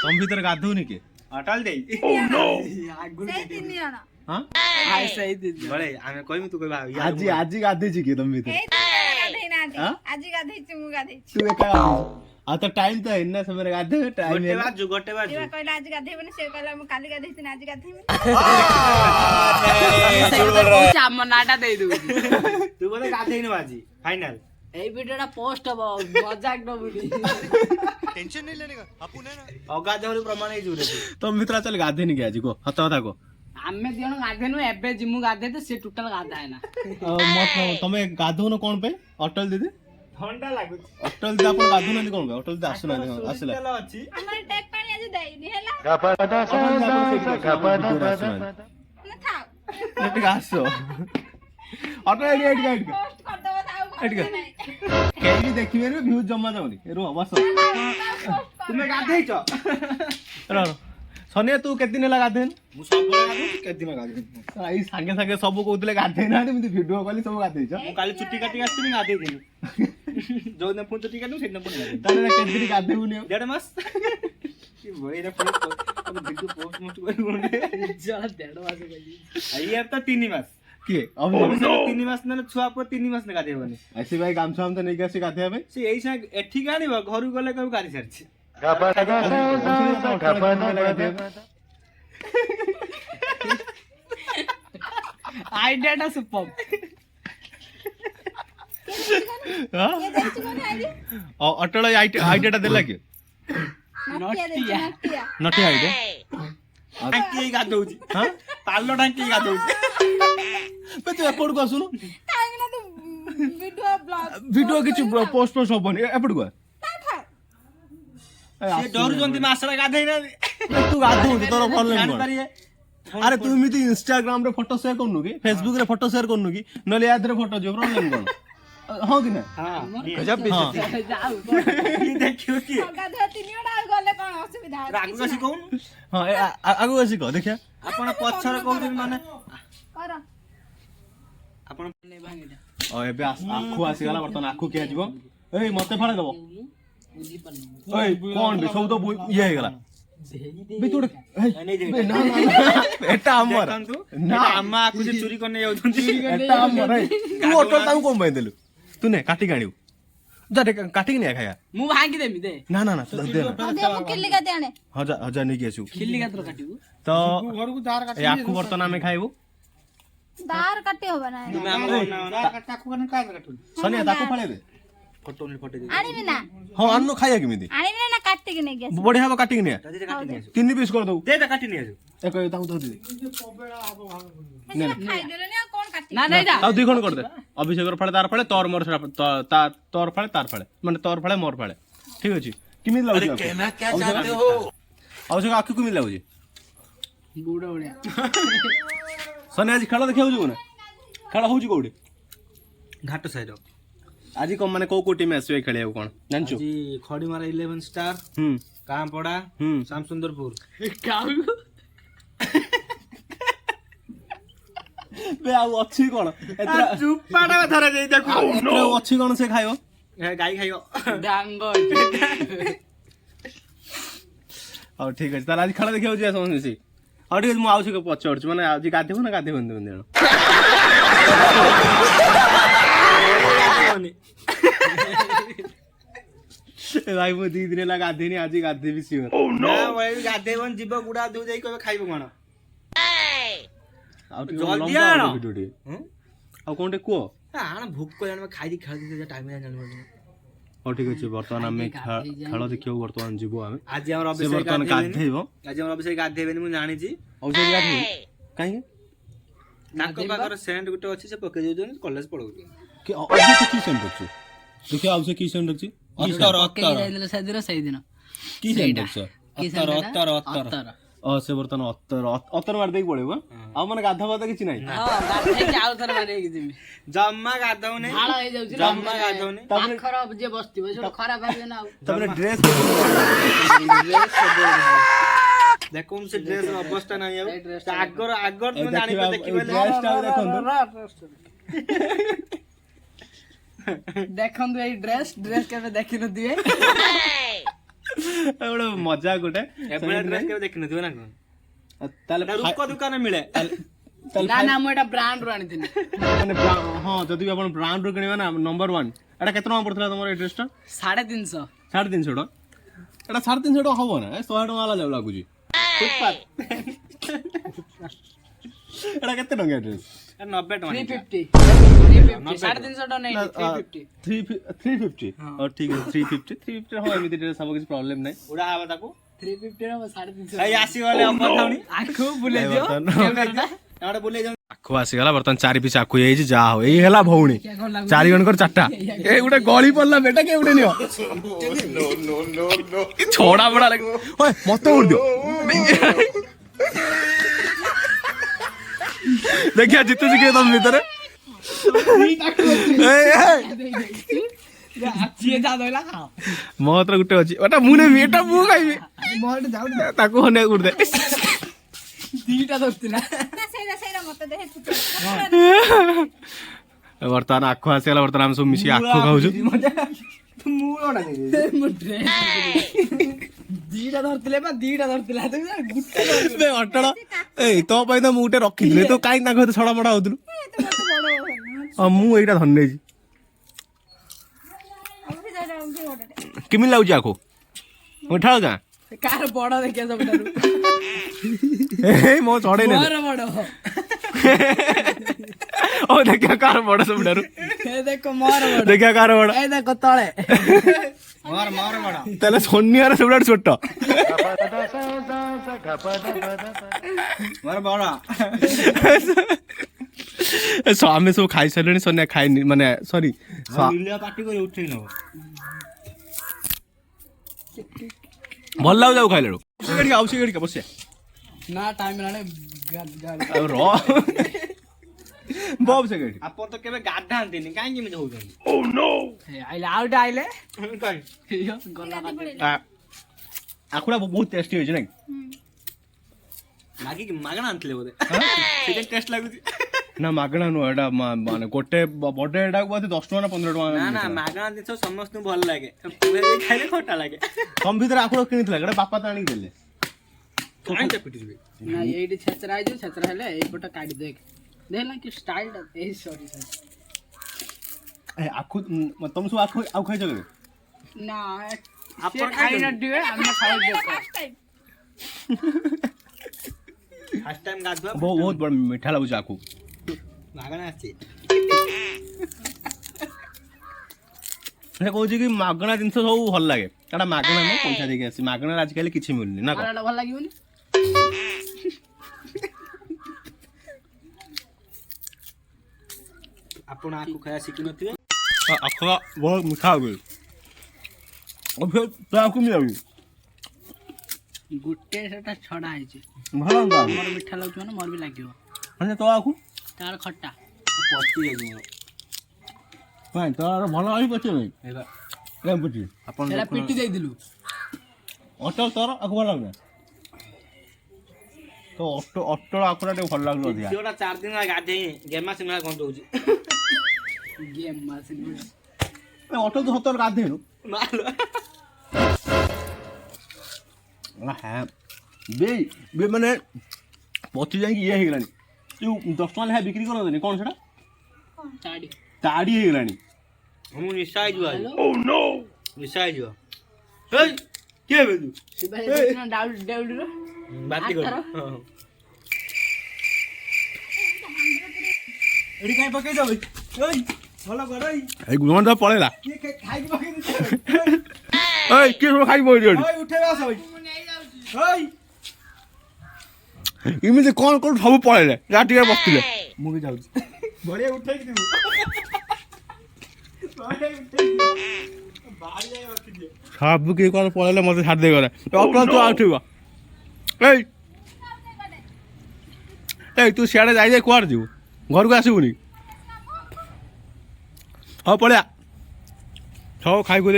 तुम भीतर गाधौनी के अटल दे से तीन जण हां हाय सही दीदी बड़े आमे कहमी तू कहबा आज आज गाधे छी के तुम भीतर ए गाधै नाथि हाँ? आज गाधै छु मु गाधै तू एका गाधे आ तो टाइम तो है ना समय गाधे टाइम गोटे है बाजू गोटे बाजू एबा कहला आज गाधैबनी से कहला मु काली गाधै छी आज गाधैबनी ଆମ ନାଟା ଦେଇ ଦଉଛି तू बोले गाधे न बाजी फाइनल ଏଇ ଭିଡିଓଟା ପୋଷ୍ଟ ହବ ମଜାକ ନବୁନି टेंशन नहीं लेने का अपन है ना ଅଗାଧେ ବୋଲି ପ୍ରମାଣ ହେଇ ଜୁରେ तुम भीतर चल गाधे नहीं के आज को हत कथा को ଆମେ ଦି ଜଣ ଗାଧେନୁ ଏବେ ଜିମୁ ଗାଧେଇ ତ ସେ ଟୋଟାଲ ଗାଧାଏ ନା मत तमे गाधौन कोन पे अटल दीदी ଥଣ୍ଡା ଲାଗୁଛି अटल दीदी अपन गाधौन कोन पे अटल दीदी आसु ना आसला ତେଲ ଅଛି हमर टेक पानी आज देइनी हैला न थाउ नेट आसो अटल एडी एडी गाइड पोस्ट कर दबो थाउ एडी केली देखिबे रे व्यूज जमा जाउनी रो बस ତୁମେ ଗାଧେଇଛ रो सोनिया तू केते दिन लगा देन ମୁଁ ସବୁବେଳେ ଗାଧଉଛି କେତେ ଦିନ ଗାଧେଇଛି आई संगे संगे सब कहउतले गाधे ना मी वीडियो कॉल सब गाधे छ ମୁଁ କାଲି ଚୁଟି କାଟିକି ଆସିଥିଲି ଗାଧେଇଥିଲି ଯୋଉଦିନ ପୁଣି ଚୁଟି କାଟିବୁ ସେଇଦିନ ପୁଣି ଗାଧେଇବି ताले केते दिन गाधे हुनी 1.5 ମାସ କି ବଇରେ ପୁଣି ଭିଡିଓ ପୋଷ୍ଟ ମୋଷ୍ଟ କରିବୁନି ଜଳ ଦେଢ ମାସ ଗଲି ଆଇୟାର ତ 3 ମାସ के अब 3 ମାସ ନେଲେ ଛୁଆ ପୁଅ 3 ମାସ ଗାଧେଇବନି ऐसे भाई गामछा हम तो नहीं कैसे गाधे भाई ସେ ଏଇ ସାଙ୍ଗେ ଏଠିକି ଆଣିବ ଘରକୁ ଗଲେ କହିବୁ ଗାଡ଼ି ଛାଡିଛି ଆଇଡିଆଟା ସୁପର ये देखि कोन आइडी अटल आइडिया टा देला के नटिया देखि नटिया नटी आइडिया ଟାଙ୍କି ଗାଧଉଛି हां ପାଲ ଟାଙ୍କି ଗାଧଉଛି बे तू एपोड को सुनो काहे ना तू वीडियो ब्लॉग वीडियो किछ पोस्ट पोस्ट होबनी एपोड को ता था ସେ ଡରୁଛନ୍ତି ମାସରେ ଗାଧେଇ ନା तू गाधो तोर प्रॉब्लम कोन ଜାଣିପାରିବେ अरे तू एमिति इंस्टाग्राम रे फोटो शेयर करनु की फेसबुक रे फोटो शेयर करनु की नले याद रे फोटो जो प्रॉब्लम कोन हां कि ना ହଁ गजब बेइज्जती ଯାଉ କି ଦେଖିବ କି गाधै तीन जण गले कोन असुविधा ରାଗୁ ଆସି କହୁନୁ हां आगु आसी को देखिया ଆପଣ ପଛରେ କହୁଛନ୍ତି ମାନେ कर ଆପଣ ओ एबे आखु आसी गला बर्तन आखु के आजिबो ए मते फाळे दबो ओए कोन बे सब तो ये हे गला बे तोड़ बे ना ना एटा हमर ଦେଖନ୍ତୁ ନା। ଆମା ଆକୁ ଯେ ଚୋରି କରି ନେଇ ଯାଉଛନ୍ତି एटा हमर तू ऑटो ताऊ कोन बाई देलु तूने काटी गाणियो जा दे काटी नहीं खाया ମୁଁ ଭାଙ୍ଗି ଦେମି ଦେ ना ना ना दे ना दे मु किल्ली गाते आने हजार नहीं केसु ଖିଲି ଗାତ୍ର କାଟିବୁ तो ଘରକୁ ଧାର କାଟି ए आखु बर्तन आमे खाइबो दार काटे होबा ना ତୁମେ ଆମ କାକୁ କାକୁ କାଟୁ सनिया ताको फाळे दे ଫଟୋ ନି ଫଟେଇ ଦେ आनी बिना हां अन्नो खाया किमिति आनी बिना ना काटे के नहीं गया बढ़िया हबो काटी निया ଯଦି କାଟି ନେଇ ଆସୁ तीन पीस कर दऊ ଦେ କାଟି ନେଇ ଆସୁ एक ताऊ दो दे खाई देले ना कौन काटे ନା ନାଇଁ ताऊ दुई खण कर दे अभिषेक फाळे तार फाळे तोर मोर तोर फाळे तार फाळे माने तोर फाळे मोर फाळे ठीक अछि किमिति लागु अरे कहना क्या चाहते हो अभिषेक आखु किमिति लागु ବୁଡ ବଢିଆ सनिया आज खेल देखियो जो ना खेल होउची कोडी ଘାଟ ସାଇଡ आज को माने को टीम आसवे खेलिया कोन जानछु ଆଜି ଖଡିମାରା 11 ଷ୍ଟାର କାମପଡା ଶ୍ୟାମସୁନ୍ଦରପୁର କାଉ बे आउ अछि कोन एतरा ଚୁପାଟା ଧରା ଯାଇ ତାକୁ एतरा अछि कोन से खाइयो ଗାଈ ଖାଇବ ଡାଙ୍ଗ और ठीक अछि तार आज खेल देखियो जे समझसी और ठीक अछि मु आउछि को पछोड़ माने आज गाधेबो ना गाधेबो देन भाई मु दी दिन ला गाधेनी आज गाधेबी सियोर ନା ଭାଇ ଗାଧେଇବନି ଯିବ ଗୁଡା ଧୋଇ ଯାଇ କହିବ ଖାଇବ କଣ ଆଉ ଟିକେ ଜଲ୍ଦି ଲମ୍ବା ଆଣ। ଭିଡିଓ ଟିକେ ଆଉ କୋनଟେ କୁଅ ଆଣ ଭୋକ ଜାଣିବ ଖାଇକି ଖେଳି ଟାଇମ ଜାଣିବ और ठीक अछि वर्तमान हमें खेल देखियो वर्तमान जीवो हमें ଆଜି ଆମର से ଅଭିଷେକ वर्तमान गाधेइबो ଆଜି ଆମର ଅଭିଷେକ ଗାଧେଇବେନି ମୁଁ ଜାଣିଛି औषध गाधेइबो काहे ତାଙ୍କ ପାଖରେ ସେଣ୍ଟ ଗୋଟେ ଅଛି ସେ ପକେଇ ଦେଉଛନ୍ତି କଲେଜ ପଳଉଛନ୍ତି कि औषध की सेंड रखछु देखियो औषध की सेंड रखछि ଅତର ପକେଇ ଅତର ଯାଇଥିଲେ ସେଦିନ ସେଇଦିନ की सेंड रखछ ଅତର ଅତର ଅତର से वर्तमान अतर मार देक पड़ेबो आ माने गाधा बाधा किछि नाही ହଁ ଗାଧେଇକି ଆଉ ଥରେ ମାରିକି ଯିବି ଜମା ଗାଧଉନି ଝାଳ ହେଇଯାଉଛି ନା ଜମା ଗାଧଉନି ପାଖର ଯିଏ ବସିଥିବ ସେଟା ଖରାପ ଭାବିବେ ନା ଆଉ तमने ड्रेस ଦେଖନ୍ତୁ ସେ ଡ୍ରେସ ଅବସ୍ଥା ନାହିଁ ଆଉ ଏଇ dress ଆଗର ଆଗର ତୁମେ ଦେଖିବା ଜାଣିବ ଦେଖିବ ड्रेस टा देखंतु ଦେଖନ୍ତୁ ଏଇ ଡ୍ରେସ କେବେ ଦେଖିନଥିବେ ଗୋଟେ ମଜା ଗୋଟେ ଏଭଳିଆ ଡ୍ରେସ କେବେ ଦେଖିନଥିବ ନା କଣ? ତାହେଲେ ରୂପ ଦୋକାନ ମିଳେ। ନା ନା ମୁଁ ଏଟା ବ୍ରାଣ୍ଡ ରୁ ଆଣିଥିଲି। ମାନେ ହଁ ଯଦି ବି ଆପଣ ବ୍ରାଣ୍ଡ ରୁ କିଣିବେ ନା ନମ୍ବର 1 ଏଟା କେତେ ଟଙ୍କା ପଡିଥିଲା ତମର ଏ ଡ୍ରେସଟା? 350। 350 ଟଙ୍କା। ଏଟା 350 ଟଙ୍କା ହବ ନା 100 ଟଙ୍କା वाला ଲାଗୁଛି। ଏଟା କେତେ ଟଙ୍କା ଡ୍ରେସ? 90 ଟଙ୍କା। 350 350 ଟଙ୍କା ନାହିଁ 350। 350 और ठीक है 350 ହଁ ଏମିତି ଡ୍ରେସ ହବ କିଛି ପ୍ରୋବ୍ଲେମ ନାହିଁ। ଉଡା ହବ ତାକୁ। 350 ର 350। ଏଇ ଆସିଗଲେ ଅମର ଥାଉନି। ଆଖୁ ବୁଲେଇ ଦିଅ। ଏଟା ବୁଲେଇ ଯାଉ। ଆଖୁ ଆସିଗଲା ବର୍ତ୍ତମାନ 4 ପିସ୍ ଆଖୁ ହେଇଯାଇଛି ଯାହା ହଉ ଏଇ ହେଲା ଭଉଣୀ 4 ଜଣଙ୍କର 4ଟା ଏ ଗୋଟେ ଗଳି ପଡିଲା ବେଟା କେ ଗୋଟେ ନିଅ ଛଡା ବଡା ଲାଗେ ଓଏ ମତେ ଉଡ ଦିଅ ଦେଖିଆ ଜିତୁଛି କିଏ ତମ ଭିତରେ ଯିଏ ଯା ଦଇଲା ଖାଅ। ମୋ ହାତରେ ଗୋଟେ ଅଛି ଏଟା ମୁଁ ନେବି ଏଟା ମୁଁ ଖାଇବି ତାକୁ ହନେ ଉଡ ଦେ ଦିଟା ଧରଥିଲା। ନା ସେଇଟା ମତେ ଦେ ବର୍ତ୍ତମାନ ଆଖୁ ଆସିଗଲା ବର୍ତ୍ତମାନ ଆମେ ସବୁ ମିଶିକି ଆଖୁ ଖାଉଛୁ ଦିଟା ଧରଥିଲେ ବା ଦିଟା ଧରଥିଲା ଅଟଳ ଏଇ ତୋ ପାଇଁ ତ ମୁଁ ଗୋଟେ ରଖିଥିଲି ତୁ କାହିଁକି ତାଙ୍କ ସହିତ ଛଡା ମଡା ହଉଥିଲୁ ହଁ ମୁଁ ଏଇଟା ଧରି ନେଇଛି କେମିତି ଲାଗୁଛି ଆଖୁ ମିଠା ଗାଁ କାର ବଡ ଦେଖିଆ ସବୁଠାରୁ ମୋ ଚଢେଇ ନେ ମୋର ବଡ ଓ ଦେଖିଆ କାର ବଡ ସବୁଠାରୁ ଏ ଦେଖ ମୋର ବଡ ଦେଖିଆ କାର ବଡ ଏ ଦେଖ ତଳେ ମୋର ବଡ। ତାହେଲେ ସୋନିଆର ସବୁଠାରୁ ଛୋଟ ମୋର ବଡ। ଆମେ ସବୁ ଖାଇସାରିଲେଣି ସୋନିଆ ଖାଇନି ମାନେ ସରି ମିଳିଆ ପାଟି କରି ଉଠେଇ ନବ। ଭଲ ଲାଗୁଛି ଆଉ ଖାଇଲାରୁ ଆଉ ସିଗାରେଟ୍ ବସିଆ ନା ଟାଇମ ହେଲାଣି ଆଉ ର ବବ ସିଗାରେଟ୍ ଆପଣ ତ କେବେ ଗାଧାନ୍ତିନି କାହିଁକି ଏମିତି ହଉଛନ୍ତି? ଆଇଲେ ଆଉ ଗୋଟେ ଆଇଲେ ଆଖୁଡ଼ା ବହୁତ ଟେଷ୍ଟି ହେଇଛି ନାଇଁ ମାଗିକି ମାଗଣା ଆଣିଥିଲେ ବୋଧେ ସେଇଟା ଟେଷ୍ଟ ଲାଗୁଛି। ନା ମାଗଣା ନୁହଁ ଏଇଟା ମାନେ ଗୋଟେ ବଡ ଏଟାକୁ ବୋଧେ 10 ଟଙ୍କା ନା 15 ଟଙ୍କା ନା ନା ମାଗଣା ଜିନିଷ ସମସ୍ତଙ୍କୁ ଭଲ ଲାଗେ ଖାଇଲେ ଖଟା ଲାଗେ। ତମ ଭିତରେ ଆଖୁଡ଼ା କିଣିଥିଲା ଏଟା ବାପା ତ ଆଣିକି ଦେଲେ କାହିଁକି ପିଟିଯିବେ? ନା ଏଇଠି ଛେଚରା ହେଇଯିବ ଛେଚରା ହେଲେ ଏଇପଟ କାଢି ଦେଖ ଦେଖିଲା କି ଷ୍ଟାଇଲ ଟା ଏଇ ସରି ଆଖୁ ତମ ସବୁ ଆଖୁ ଆଉ ଖାଇଛ କେବେ ନା ଆପଣ ଖାଇ ନଥିବେ ଆମେ ଖାଇଦେବୁ ଫାର୍ଷ୍ଟ ଟାଇମ ଗାଧୁଆ ବହୁତ ବଡ ମିଠା ଲାଗୁଛି ଆଖୁ ମାଗଣା ଆସିଛି। ସେ କହୁଛି କି ମାଗଣା ଜିନିଷ ସବୁ ଭଲ ଲାଗେ ଏଟା ମାଗଣା ନୁହଁ ପଇସା ଦେଇକି ଆସି ମାଗଣାରେ ଆଜିକାଲି କିଛି ମିଳୁନି ନା କଣ ଭଲ ଲାଗିବନି ଆପଣ ଆଖୁ ଖାଇବା ଶିଖିନଥିବେ। ଆଖୁଡ଼ା ବହୁତ ମିଠା ହୁଏ ଆଖୁ ମିଳାଉଛି ଗୋଟେ ସେଟା ଛଡା ହେଇଛି ଭଲ ମୋର ମିଠା ଲାଗୁଛି ମାନେ ମୋର ବି ଲାଗିବ ମାନେ ତୋ ଆଖୁ ତାର ଖଟା ପଚି ଯାଇଛି ମୋର। କାଇଁ ତୋର ଭଲ ଆଖୁ ପଚେ ନାଇଁ କେମିତି ପଚି ଆପଣ ସେଟା ପିଟି ଦେଇଥିଲୁ ଅଟଳ ତୋର ଆଖୁ ଭଲ ଲାଗୁନି ତ ଅଟଳ ଆଖୁଟା ଟିକେ ଭଲ ଲାଗୁଛି ଅଧିକା ଝିଅଟା 4 ଦିନ ଗାଧେଇ ଗେମା ସିନେମା ଗନ୍ଧ ହଉଛି। ଗେମ୍ ମାସିନ ଅଟଳ ତ ସତରେ ଗାଧେଇନୁ হ্যাঁ বে মানে পচি ଯାଇକି ଇଏ ହେଇଗଲାଣି ଯୋଉ 10 ଟଙ୍କା ଲେଖା ବିକ୍ରି କରନ୍ତିନି କ'ଣ ସେଟା ତାଡି ତାଡ଼ି ହେଇଗଲାଣି ମୁଁ ନିଶା ହେଇଯିବ ଆଜି। ନିଶା ହେଇଯିବ। ହେଇ କିଏ ବେ ତୁ? ଡାଉଡିର ବାତି କର। ଏଠି କାଇଁ ପକେଇ ଦବ? ଏଇ ଭଲ କର ଏଇ। ଏଇ ଗୁଣ ତ ପଳେଇଲା କିଏ ଖାଇକି ପକେଇ ଦିଛ? ଏଇ କିଏ ସବୁ ଖାଇ ପକେଇ ଦିଅନ୍ତି ଓଇ ଉଠେଇ ଆସ ଓଇ। ଓଇ ଏମିତି କ'ଣ କ'ଣ ସବୁ ପଳେଇଲେ ଯାହା ଟିକେ ବସିଥିଲେ ମୁଁ ବି ଯାଉଛି। ବଢିଆ ଉଠେଇକି ଦେବୁ। ସବୁ କିଏ କ'ଣ ପଳେଇଲେ ମୋତେ ଛାଡ଼ି ଦେଇଗଲେ ଅଟଳ ତୁ ଆଉ ଥିବ ଏଇ ତୁ ସିଆଡ଼େ ଯାଇ କୁଆଡ଼େ ଯିବୁ ଘରକୁ ଆସିବୁନି ହଉ ପଳେଆ ହଉ ଖାଇବୁ